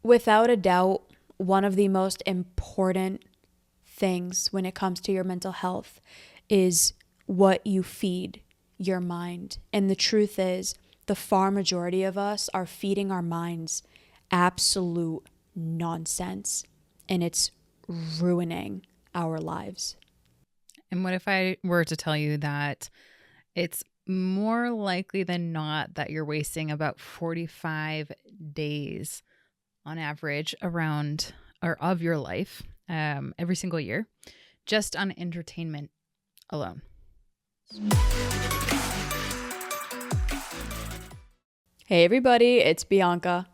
Without a doubt, one of the most important things when it comes to your mental health is what you feed your mind. And the truth is, the far majority of us are feeding our minds absolute nonsense, and it's ruining our lives. And what if I were to tell you that it's more likely than not that you're wasting about 45 days on average around or of your life every single year just on entertainment alone? Hey everybody, it's Bianca.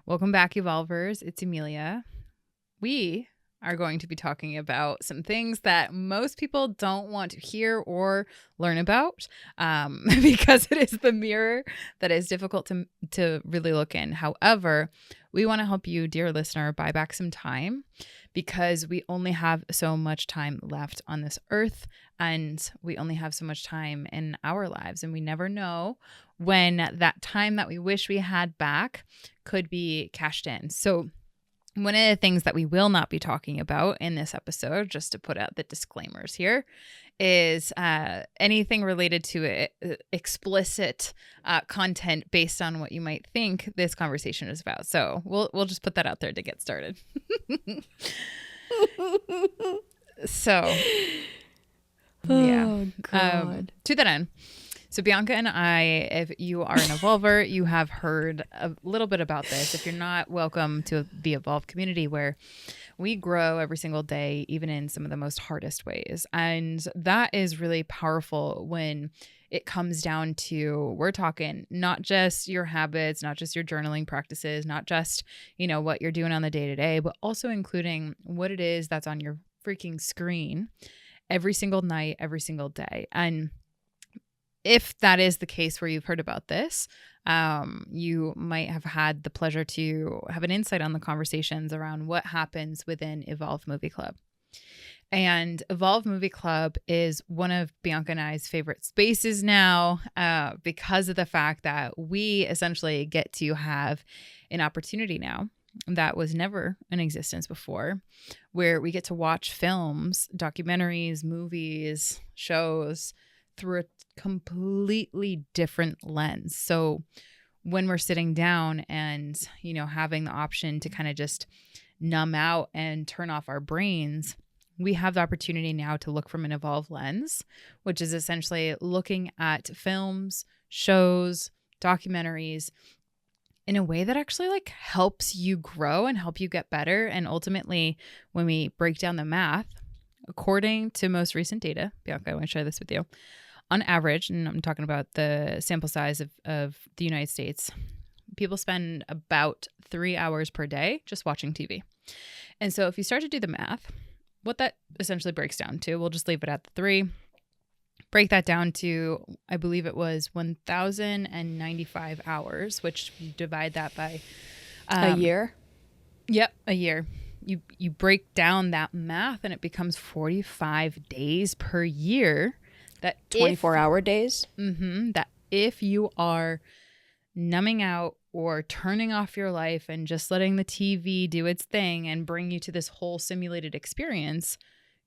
Welcome back, Evolvers. It's Emilia. We are going to be talking about some things that most people don't want to hear or learn about because it is the mirror that is difficult to really look in. However, we want to help you, dear listener, buy back some time because we only have so much time left on this earth and we only have so much time in our lives, and we never know when that time that we wish we had back could be cashed in. So one of the things that we will not be talking about in this episode, just to put out the disclaimers here, is anything related to explicit content based on what you might think this conversation is about. So we'll just put that out there to get started. So, yeah. Oh, God. To that end. So Bianca and I, if you are an evolver, you have heard a little bit about this. If you're not, welcome to the Evolve community where we grow every single day, even in some of the most hardest ways. And that is really powerful when it comes down to, we're talking not just your habits, not just your journaling practices, not just, what you're doing on the day to day, but also including what it is that's on your freaking screen every single night, every single day. And if that is the case where you've heard about this, you might have had the pleasure to have an insight on the conversations around what happens within Evolve Movie Club. And Evolve Movie Club is one of Bianca and I's favorite spaces now because of the fact that we essentially get to have an opportunity now that was never in existence before, where we get to watch films, documentaries, movies, shows through a completely different lens. So when we're sitting down and, having the option to kind of just numb out and turn off our brains, we have the opportunity now to look from an Evolve lens, which is essentially looking at films, shows, documentaries in a way that actually helps you grow and help you get better. And ultimately, when we break down the math, according to most recent data, Bianca, I want to share this with you. On average, and I'm talking about the sample size of the United States, people spend about 3 hours per day just watching TV. And so if you start to do the math, what that essentially breaks down to, we'll just leave it at the 3, break that down to, I believe it was 1,095 hours, which you divide that by A year? Yep, a year. You break down that math and it becomes 45 days per year. That 24-hour days? That if you are numbing out or turning off your life and just letting the TV do its thing and bring you to this whole simulated experience,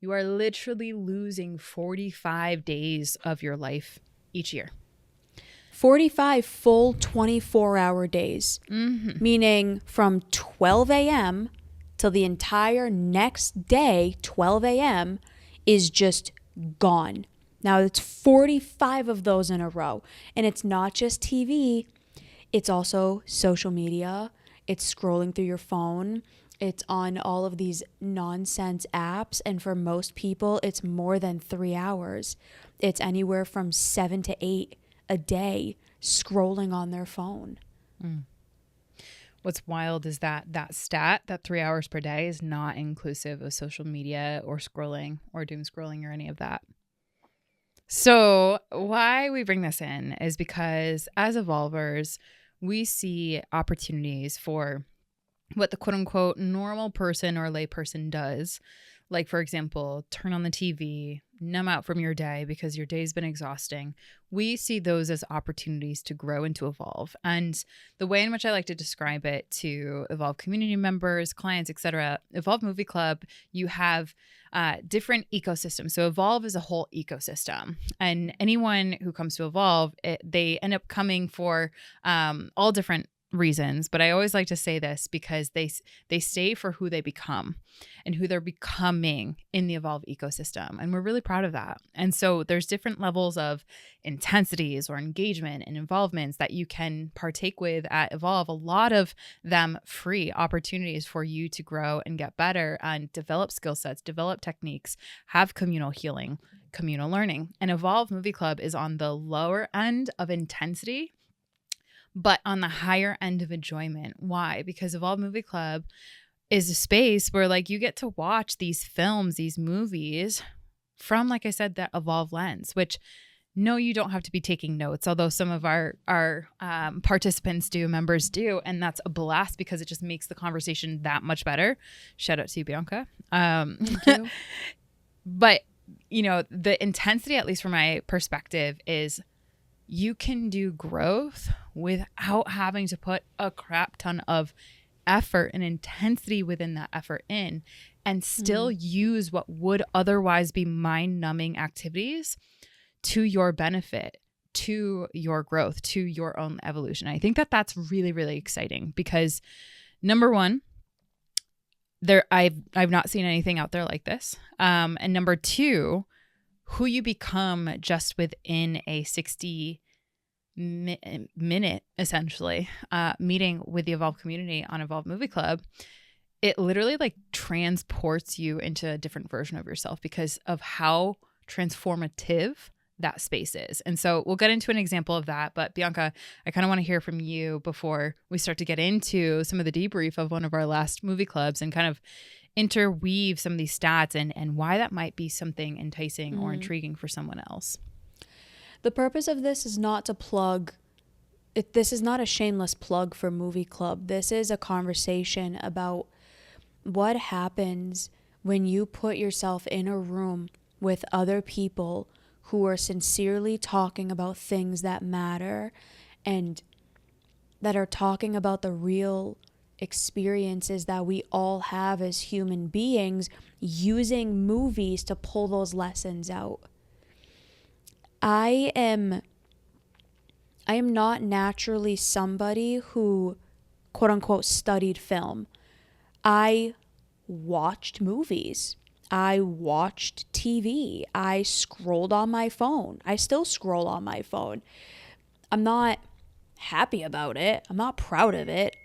you are literally losing 45 days of your life each year. 45 full 24-hour days, meaning from 12 a.m. till the entire next day, 12 a.m., is just gone. Now, it's 45 of those in a row. And it's not just TV. It's also social media. It's scrolling through your phone. It's on all of these nonsense apps. And for most people, it's more than 3 hours. It's anywhere from 7 to 8 a day scrolling on their phone. What's wild is that stat, that 3 hours per day, is not inclusive of social media or scrolling or doom scrolling or any of that. So why we bring this in is because as evolvers, we see opportunities for what the quote unquote normal person or lay person does, like, for example, turn on the TV, numb out from your day because your day's been exhausting. We see those as opportunities to grow and to evolve. And the way in which I like to describe it to Evolve community members, clients, etc., Evolve Movie Club, you have different ecosystems. So Evolve is a whole ecosystem. And anyone who comes to Evolve, they end up coming for all different reasons, but I always like to say this because they stay for who they become and who they're becoming in the Evolve ecosystem, and we're really proud of that. And so there's different levels of intensities or engagement and involvements that you can partake with at Evolve. A lot of them free opportunities for you to grow and get better and develop skill sets, develop techniques, have communal healing, communal learning. And Evolve Movie Club is on the lower end of intensity, but on the higher end of enjoyment. Why? Because Evolve Movie Club is a space where like you get to watch these films, these movies from, like I said, that Evolve lens, which no, you don't have to be taking notes, although some of our participants do, members do. And that's a blast because it just makes the conversation that much better. Shout out to you, Bianca. Thank you. But, you know, the intensity, at least from my perspective, is you can do growth without having to put a crap ton of effort and intensity within that effort in, and still use what would otherwise be mind-numbing activities to your benefit, to your growth, to your own evolution. I think that that's really, really exciting because number one, I've not seen anything out there like this. And number two, who you become just within a 60-minute, essentially, meeting with the Evolve community on Evolve Movie Club, it literally like transports you into a different version of yourself because of how transformative that space is. And so we'll get into an example of that. But Bianca, I kind of want to hear from you before we start to get into some of the debrief of one of our last movie clubs and kind of interweave some of these stats and why that might be something enticing or intriguing for someone else. The purpose of this is not to plug it. This is not a shameless plug for Movie Club. This is a conversation about what happens when you put yourself in a room with other people who are sincerely talking about things that matter and that are talking about the real experiences that we all have as human beings, using movies to pull those lessons out. I am not naturally somebody who, quote unquote, studied film. I watched movies. I watched TV. I scrolled on my phone. I still scroll on my phone. I'm not happy about it. I'm not proud of it.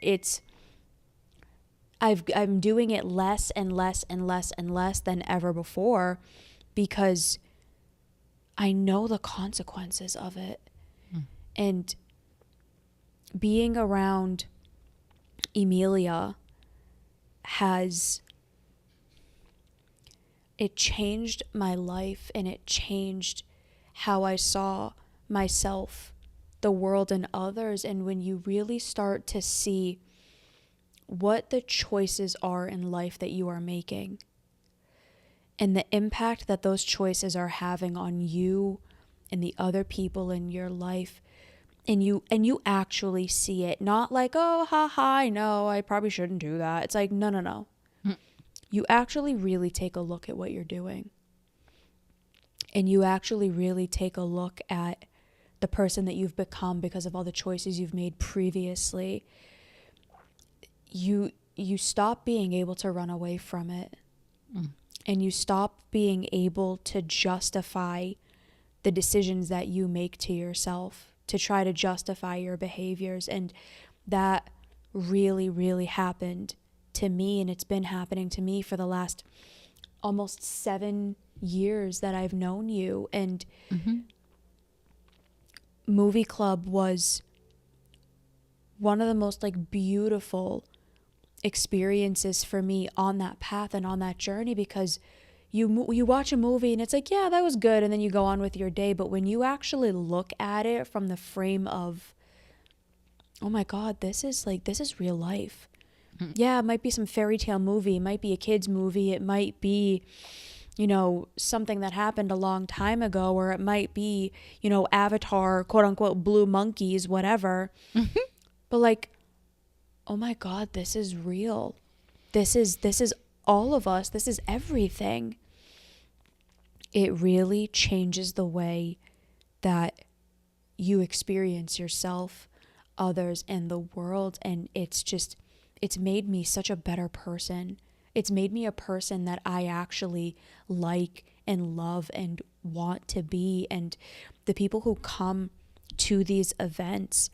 I'm doing it less and less and less and less than ever before because I know the consequences of it. And being around Emilia it changed my life, and it changed how I saw myself, the world, and others. And when you really start to see what the choices are in life that you are making and the impact that those choices are having on you and the other people in your life, and you actually see it, not like, oh, I know, I probably shouldn't do that. It's like, no. You actually really take a look at what you're doing. And you actually really take a look at the person that you've become because of all the choices you've made previously. You stop being able to run away from it. And you stop being able to justify the decisions that you make to yourself, to try to justify your behaviors. And that really, really happened to me, and it's been happening to me for the last almost 7 years that I've known you. And Movie Club was one of the most like beautiful experiences for me on that path and on that journey, because you watch a movie and it's like, yeah, that was good, and then you go on with your day. But when you actually look at it from the frame of, oh my God, this is real life. Yeah, it might be some fairy tale movie. It might be a kid's movie. It might be, something that happened a long time ago, or it might be, Avatar, quote unquote, blue monkeys, whatever. But like, oh my God, this is real. This is all of us. This is everything. It really changes the way that you experience yourself, others, and the world. And it's made me such a better person. It's made me a person that I actually like and love and want to be. And the people who come to these events,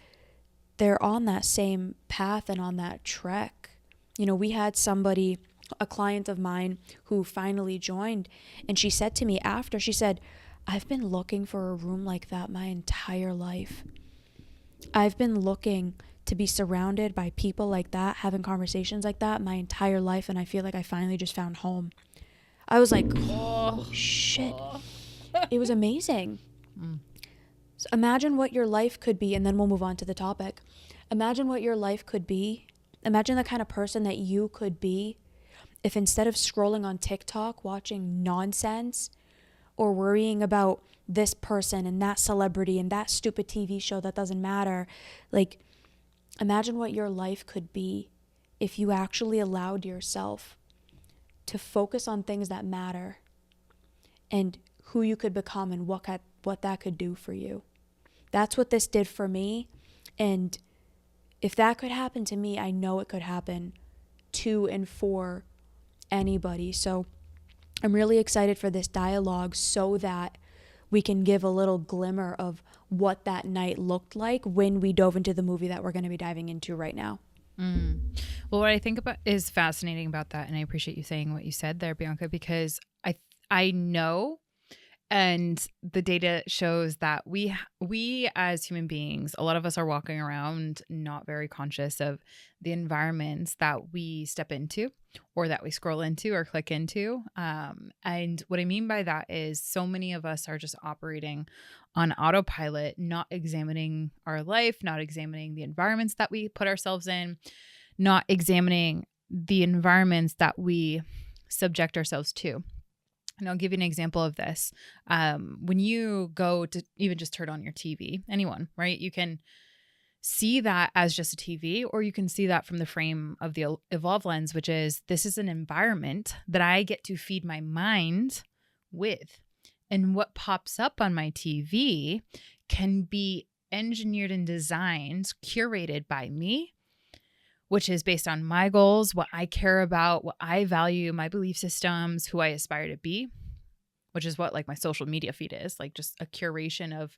they're on that same path and on that trek. We had somebody, a client of mine, who finally joined, and she said to me after, she said, I've been looking for a room like that my entire life. I've been looking to be surrounded by people like that, having conversations like that my entire life, and I feel like I finally just found home. I was like, oh, shit. It was amazing. So imagine what your life could be, and then we'll move on to the topic. Imagine what your life could be. Imagine the kind of person that you could be if instead of scrolling on TikTok, watching nonsense, or worrying about this person and that celebrity and that stupid TV show that doesn't matter, like, imagine what your life could be if you actually allowed yourself to focus on things that matter and who you could become and what that could do for you. That's what this did for me. And if that could happen to me, I know it could happen to and for anybody. So I'm really excited for this dialogue so that we can give a little glimmer of what that night looked like when we dove into the movie that we're going to be diving into right now. Well, what I think about is fascinating about that, and I appreciate you saying what you said there, Bianca, because I know, and the data shows that we as human beings, a lot of us are walking around not very conscious of the environments that we step into or that we scroll into or click into. And what I mean by that is so many of us are just operating on autopilot, not examining our life, not examining the environments that we put ourselves in, not examining the environments that we subject ourselves to. And I'll give you an example of this. When you go to even just turn on your TV, anyone, right? You can see that as just a TV, or you can see that from the frame of the Evolve lens, which is this is an environment that I get to feed my mind with. And what pops up on my TV can be engineered and designed, curated by me, which is based on my goals, what I care about, what I value, my belief systems, who I aspire to be, which is what like my social media feed is, like just a curation of,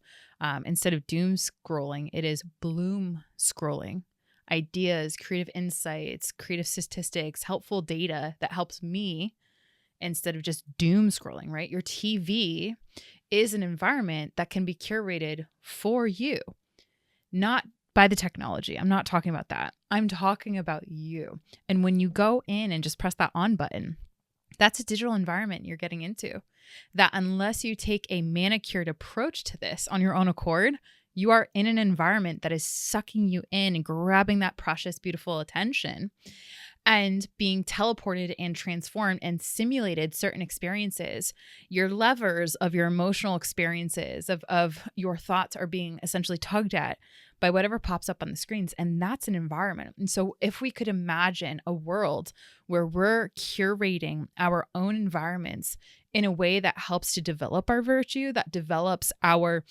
instead of doom scrolling, it is bloom scrolling. Ideas, creative insights, creative statistics, helpful data that helps me instead of just doom scrolling, right? Your TV is an environment that can be curated for you, not by the technology. I'm not talking about that. I'm talking about you. And when you go in and just press that on button, that's a digital environment you're getting into. That unless you take a manicured approach to this on your own accord, you are in an environment that is sucking you in and grabbing that precious, beautiful attention and being teleported and transformed and simulated certain experiences. Your levers of your emotional experiences, of your thoughts are being essentially tugged at by whatever pops up on the screens. And that's an environment. And so if we could imagine a world where we're curating our own environments in a way that helps to develop our virtue, that develops our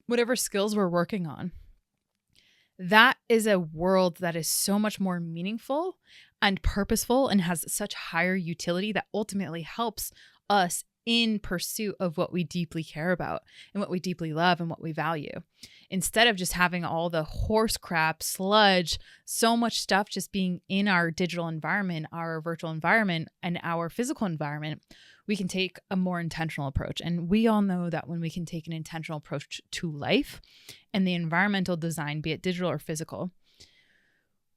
whatever skills we're working on, that is a world that is so much more meaningful and purposeful and has such higher utility that ultimately helps us in pursuit of what we deeply care about and what we deeply love and what we value. Instead of just having all the horse crap, sludge, so much stuff just being in our digital environment, our virtual environment, and our physical environment, we can take a more intentional approach. And we all know that when we can take an intentional approach to life and the environmental design, be it digital or physical,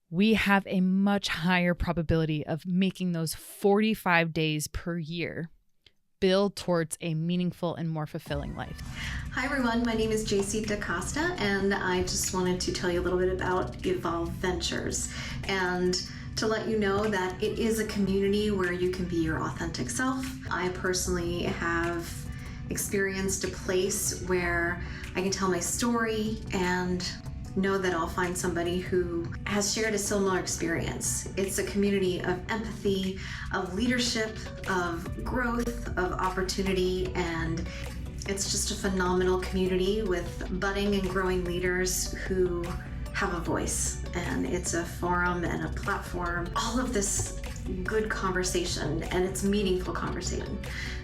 we have a much higher probability of making those 45 days per year build towards a meaningful and more fulfilling life. Hi everyone, my name is JC DaCosta, and I just wanted to tell you a little bit about Evolve Ventures. And to let you know that it is a community where you can be your authentic self. I personally have experienced a place where I can tell my story and know that I'll find somebody who has shared a similar experience. It's a community of empathy, of leadership, of growth, of opportunity, and it's just a phenomenal community with budding and growing leaders who have a voice, and it's a forum and a platform, all of this good conversation, and it's meaningful conversation.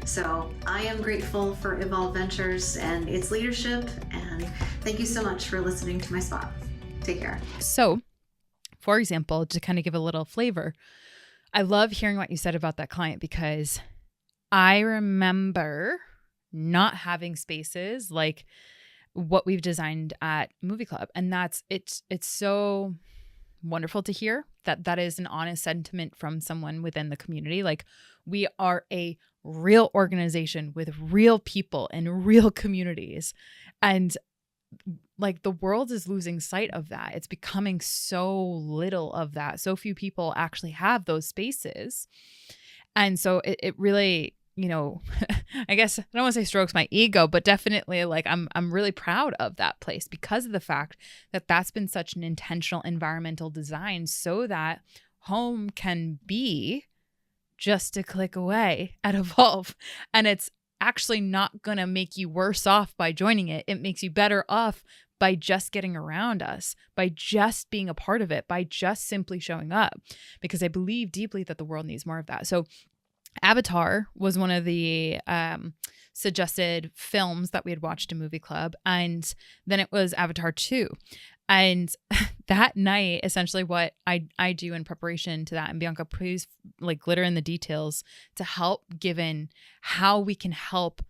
So I am grateful for Evolve Ventures and its leadership, and thank you so much for listening to my spot. Take care. So, for example, to kind of give a little flavor, I love hearing what you said about that client, because I remember not having spaces like what we've designed at Movie Club. And it's so wonderful to hear that that is an honest sentiment from someone within the community. Like, we are a real organization with real people and real communities. And like, the world is losing sight of that. It's becoming so little of that. So few people actually have those spaces. And so it really, you know, I guess I don't want to say strokes my ego, but definitely like I'm really proud of that place because of the fact that that's been such an intentional environmental design so that home can be just a click away at Evolve. And it's actually not going to make you worse off by joining it. It makes you better off by just getting around us, by just being a part of it, by just simply showing up, because I believe deeply that the world needs more of that. So Avatar was one of the suggested films that we had watched in Movie Club. And then it was Avatar 2. And that night, essentially what I do in preparation to that, and Bianca, please like glitter in the details to help, given how we can help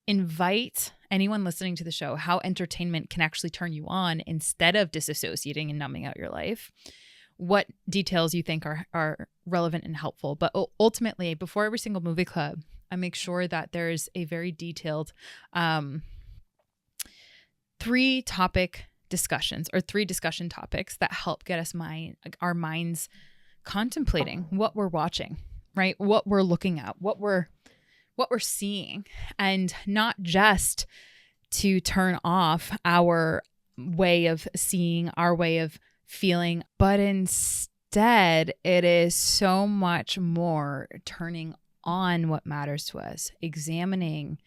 invite anyone listening to the show, how entertainment can actually turn you on instead of disassociating and numbing out your life. What details you think are relevant and helpful. But ultimately, before every single Movie Club, I make sure that there's a very detailed 3 topic discussions, or 3 discussion topics that help get us our minds contemplating what we're watching, right? What we're looking at, what we're seeing, and not just to turn off our way of seeing, our way of feeling, but instead it is so much more turning on what matters to us, examining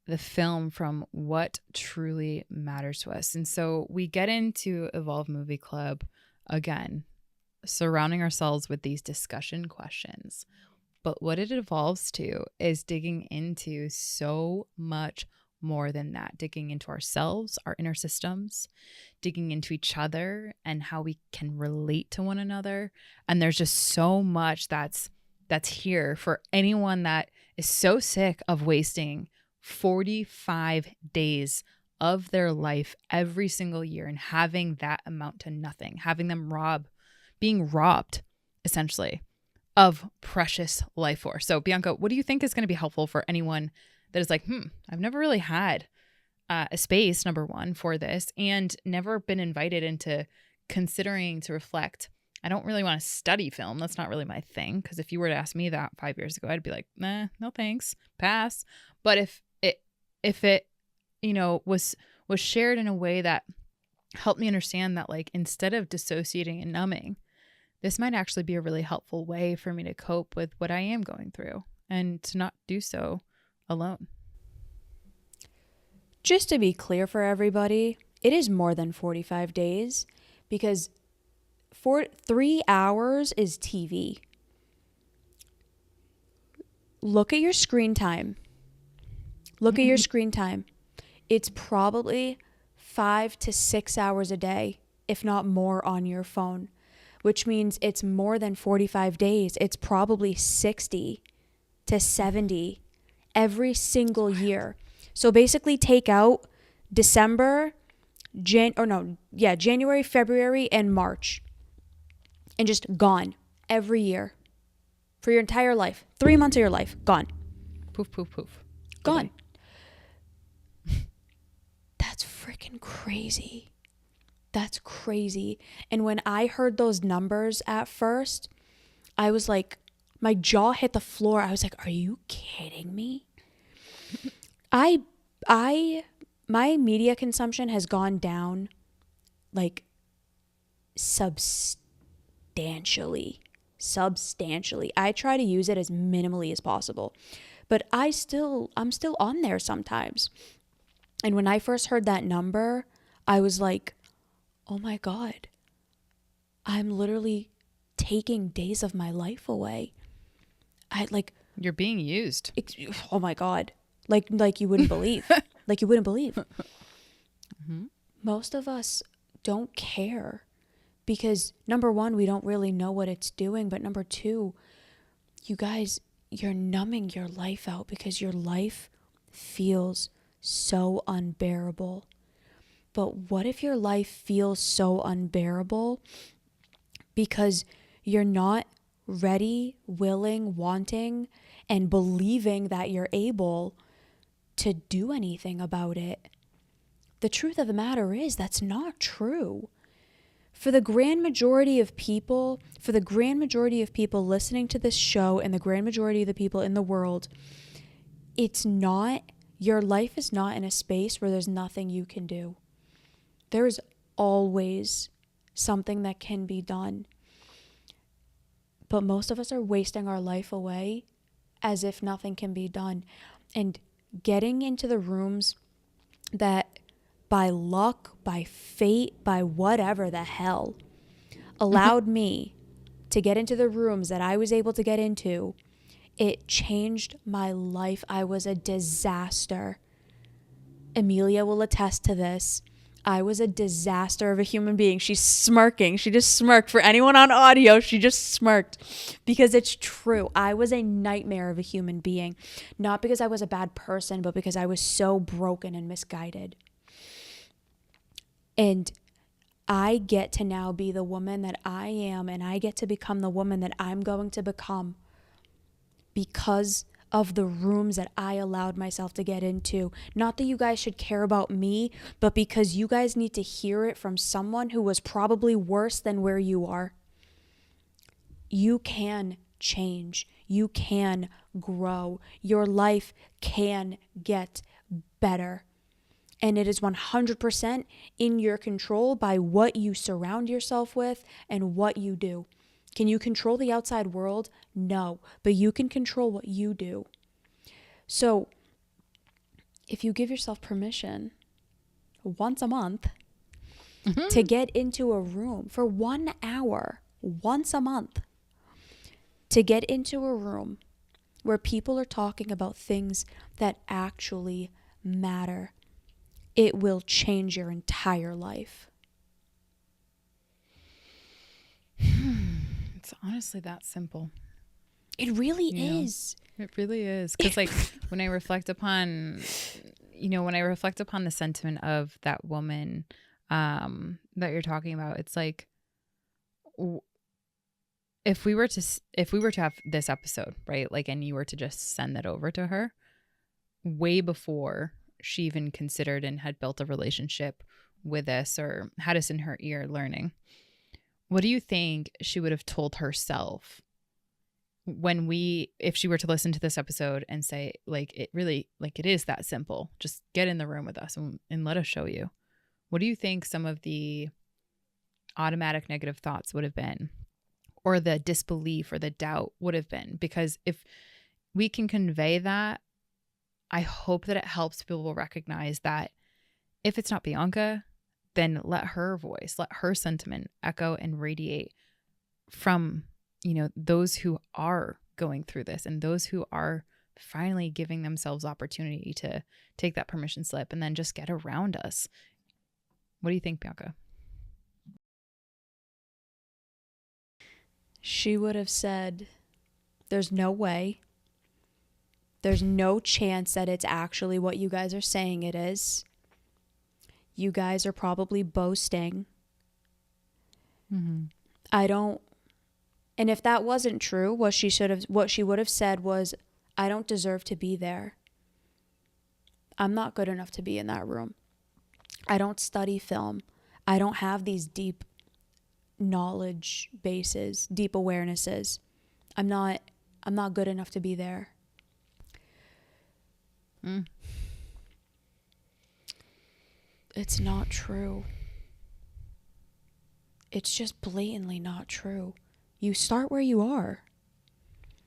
the film from what truly matters to us. And so we get into Evolve Movie Club again, surrounding ourselves with these discussion questions. But what it evolves to is digging into so much more than that, digging into ourselves, our inner systems, digging into each other and how we can relate to one another. And there's just so much that's here for anyone that is so sick of wasting 45 days of their life every single year and having that amount to nothing, having them being robbed essentially of precious life force. So Bianca, what do you think is going to be helpful for anyone that is like, I've never really had a space, number one, for this, and never been invited into considering to reflect. I don't really want to study film. That's not really my thing. Because if you were to ask me that 5 years ago, I'd be like, nah, no thanks, pass. But if it was shared in a way that helped me understand that, like, instead of dissociating and numbing, this might actually be a really helpful way for me to cope with what I am going through and to not do so alone. Just to be clear for everybody, it is more than 45 days because 3 hours is TV. Look at your screen time. Look at your screen time. It's probably 5 to 6 hours a day, if not more, on your phone, which means it's more than 45 days. It's probably 60 to 70 every single year. So basically take out December, January, February, and March, and just gone every year for your entire life. 3 months of your life, gone. Poof, poof, poof. Gone. That's freaking crazy. That's crazy. And when I heard those numbers at first, I was like, my jaw hit the floor. I was like, are you kidding me? My media consumption has gone down like substantially. I try to use it as minimally as possible, but I'm still on there sometimes. And when I first heard that number, I was like, oh my God, I'm literally taking days of my life away. You're being used. Oh my God. Like you wouldn't believe. Like you wouldn't believe. Mm-hmm. Most of us don't care because number one, we don't really know what it's doing. But number two, you guys, you're numbing your life out because your life feels so unbearable. But what if your life feels so unbearable because you're not ready, willing, wanting, and believing that you're able to do anything about it? The truth of the matter is that's not true. For the grand majority of people listening to this show and the grand majority of the people in the world, your life is not in a space where there's nothing you can do. There's always something that can be done. But most of us are wasting our life away as if nothing can be done. And getting into the rooms that by luck, by fate, by whatever the hell, allowed me to get into the rooms that I was able to get into, it changed my life. I was a disaster. Emilia will attest to this. I was a disaster of a human being. She's smirking. She just smirked. For anyone on audio, she just smirked because it's true. I was a nightmare of a human being. Not because I was a bad person, but because I was so broken and misguided. And I get to now be the woman that I am, and I get to become the woman that I'm going to become because of the rooms that I allowed myself to get into. Not that you guys should care about me, but because you guys need to hear it from someone who was probably worse than where you are. You can change. You can grow. Your life can get better. And it is 100% in your control by what you surround yourself with and what you do. Can you control the outside world? No, but you can control what you do. So if you give yourself permission once a month to get into a room for 1 hour, once a month, to get into a room where people are talking about things that actually matter, it will change your entire life. It's honestly that simple. It really is. It really is. Because like when I reflect upon the sentiment of that woman that you're talking about, it's like if we were to have this episode, right? Like, and you were to just send that over to her way before she even considered and had built a relationship with us or had us in her ear learning, what do you think she would have told herself if she were to listen to this episode and say, like, it really, like, it is that simple. Just get in the room with us and let us show you. What do you think some of the automatic negative thoughts would have been, or the disbelief or the doubt would have been? Because if we can convey that, I hope that it helps people recognize that if it's not Bianca, then let her voice, let her sentiment echo and radiate from, those who are going through this and those who are finally giving themselves opportunity to take that permission slip and then just get around us. What do you think, Bianca? She would have said, there's no way. There's no chance that it's actually what you guys are saying it is. You guys are probably boasting. Mm-hmm. And if that wasn't true, what she would have said was, I don't deserve to be there. I'm not good enough to be in that room. I don't study film. I don't have these deep knowledge bases, deep awarenesses. I'm not good enough to be there. It's not true. It's just blatantly not true. You start where you are.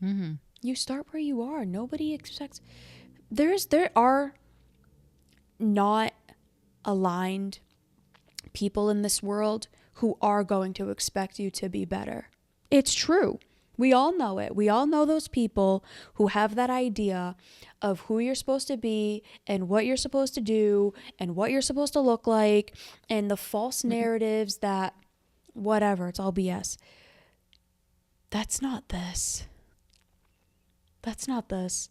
Mm-hmm. You start where you are. Nobody expects. There are not aligned people in this world who are going to expect you to be better. It's true. We all know it. We all know those people who have that idea of who you're supposed to be and what you're supposed to do and what you're supposed to look like, and the false narratives that whatever, it's all BS. That's not this. That's not this.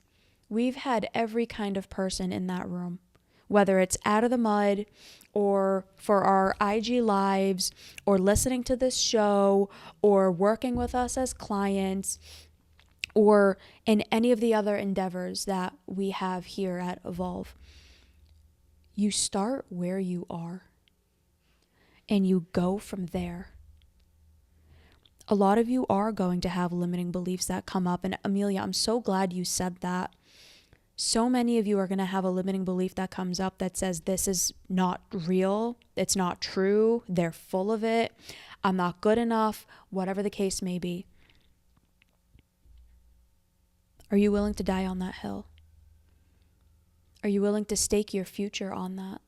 We've had every kind of person in that room, whether it's out of the mud or for our IG lives or listening to this show or working with us as clients or in any of the other endeavors that we have here at Evolve. You start where you are and you go from there. A lot of you are going to have limiting beliefs that come up. And Emilia, I'm so glad you said that. So many of you are going to have a limiting belief that comes up that says this is not real. It's not true. They're full of it. I'm not good enough, whatever the case may be. Are you willing to die on that hill? Are you willing to stake your future on that?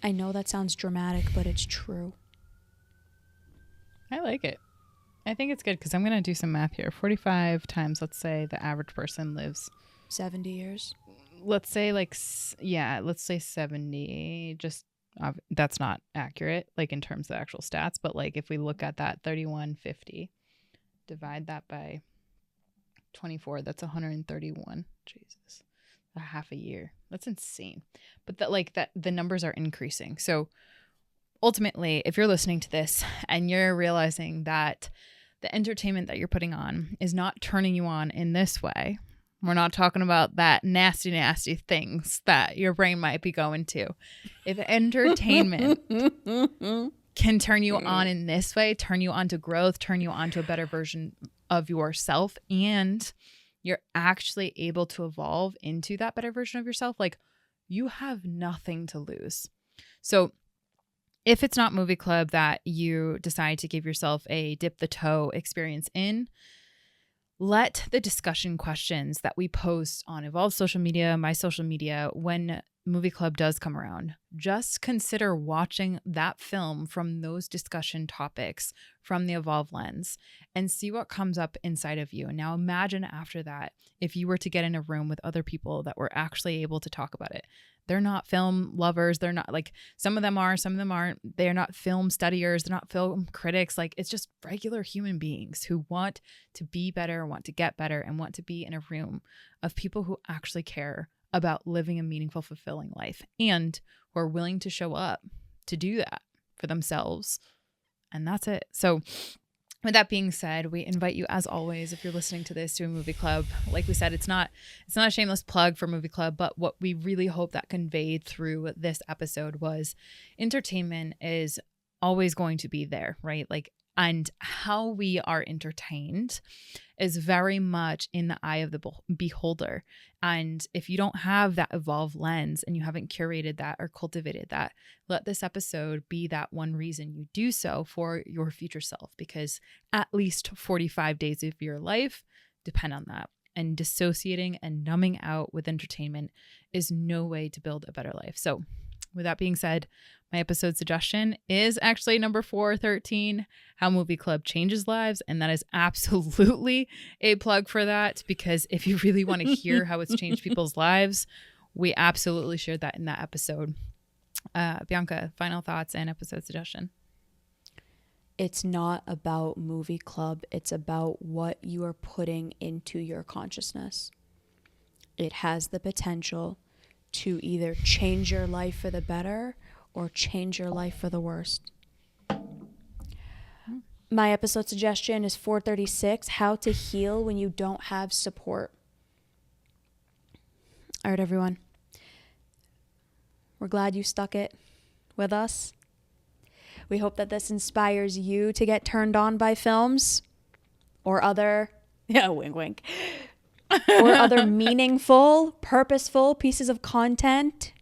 I know that sounds dramatic, but it's true. I like it. I think it's good because I'm going to do some math here. 45 times, let's say the average person lives 70 years. Let's say let's say 70. Just that's not accurate, like in terms of actual stats. But like if we look at that 3150, divide that by 24, that's 131. Jesus, a half a year. That's insane. But that the numbers are increasing. So ultimately, if you're listening to this and you're realizing that the entertainment that you're putting on is not turning you on in this way, we're not talking about that nasty, nasty things that your brain might be going to. If entertainment can turn you on in this way, turn you on to growth, turn you on to a better version of yourself, and you're actually able to evolve into that better version of yourself, like you have nothing to lose. So if it's not movie club that you decide to give yourself a dip the toe experience in, let the discussion questions that we post on Evolve social media, my social media, when movie club does come around, just consider watching that film from those discussion topics from the Evolve lens and see what comes up inside of you. And now imagine after that, if you were to get in a room with other people that were actually able to talk about it. They're not film lovers. They're not, like, some of them are, some of them aren't. They're not film studiers. They're not film critics. Like, it's just regular human beings who want to be better, want to get better, and want to be in a room of people who actually care about living a meaningful, fulfilling life and who are willing to show up to do that for themselves. And that's it. So with that being said, we invite you, as always, if you're listening to this, to a movie club. Like we said, it's not a shameless plug for movie club, but what we really hope that conveyed through this episode was entertainment is always going to be there, right? Like, and how we are entertained is very much in the eye of the beholder. And if you don't have that evolved lens and you haven't curated that or cultivated that, let this episode be that one reason you do so for your future self, because at least 45 days of your life depend on that. And dissociating and numbing out with entertainment is no way to build a better life. So with that being said, my episode suggestion is actually number 413, How Movie Club Changes Lives. And that is absolutely a plug for that, because if you really want to hear how it's changed people's lives, we absolutely shared that in that episode. Bianca, final thoughts and episode suggestion. It's not about movie club. It's about what you are putting into your consciousness. It has the potential to either change your life for the better or change your life for the worst. My episode suggestion is 436, How to Heal When You Don't Have Support. All right, everyone. We're glad you stuck it. with us. We hope that this inspires you to get turned on by films or other, wink, wink, or other meaningful, purposeful pieces of content.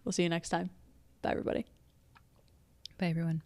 We'll see you next time. Bye, everybody. Bye, everyone.